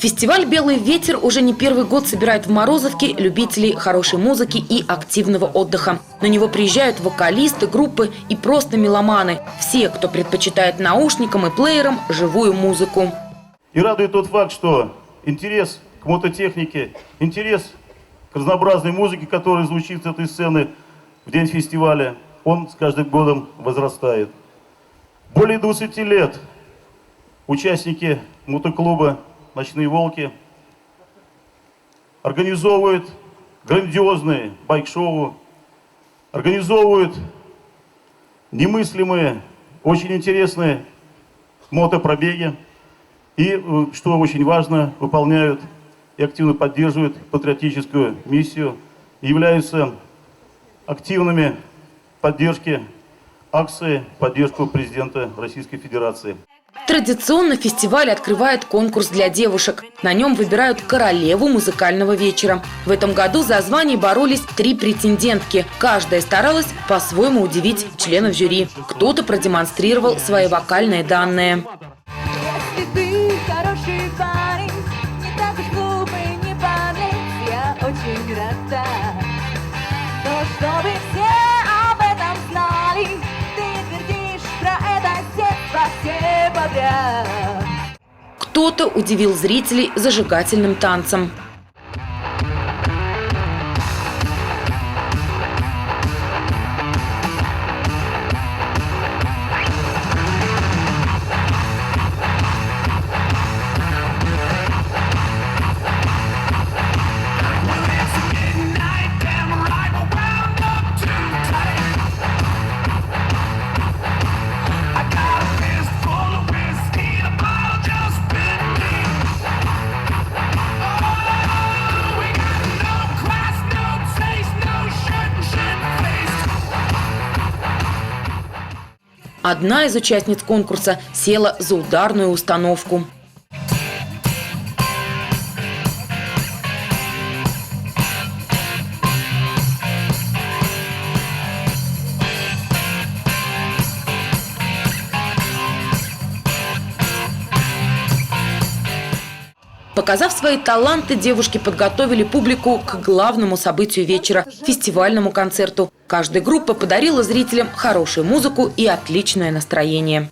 Фестиваль «Белый ветер» уже не первый год собирает в Морозовке любителей хорошей музыки и активного отдыха. На него приезжают вокалисты, группы и просто меломаны. Все, кто предпочитает наушникам и плеерам живую музыку. И радует тот факт, что интерес к мототехнике, интерес к разнообразной музыке, которая звучит с этой сцены в день фестиваля, он с каждым годом возрастает. Более 20 лет участники мотоклуба «Ночные волки» организовывают грандиозные байк-шоу, организовывают немыслимые, очень интересные мотопробеги и, что очень важно, выполняют и активно поддерживают патриотическую миссию и являются активными поддержки акции в поддержку президента Российской Федерации. Традиционно фестиваль открывает конкурс для девушек. На нем выбирают королеву музыкального вечера. В этом году за звание боролись 3 претендентки. Каждая старалась по-своему удивить членов жюри. Кто-то продемонстрировал свои вокальные данные. Если ты хороший парень, не так уж глупый, не подлец, я очень рада. Но чтобы все об этом знали, ты твердишь про это с детства все подряд. Кто-то удивил зрителей зажигательным танцем. Одна из участниц конкурса села за ударную установку. Показав свои таланты, девушки подготовили публику к главному событию вечера – фестивальному концерту. Каждая группа подарила зрителям хорошую музыку и отличное настроение.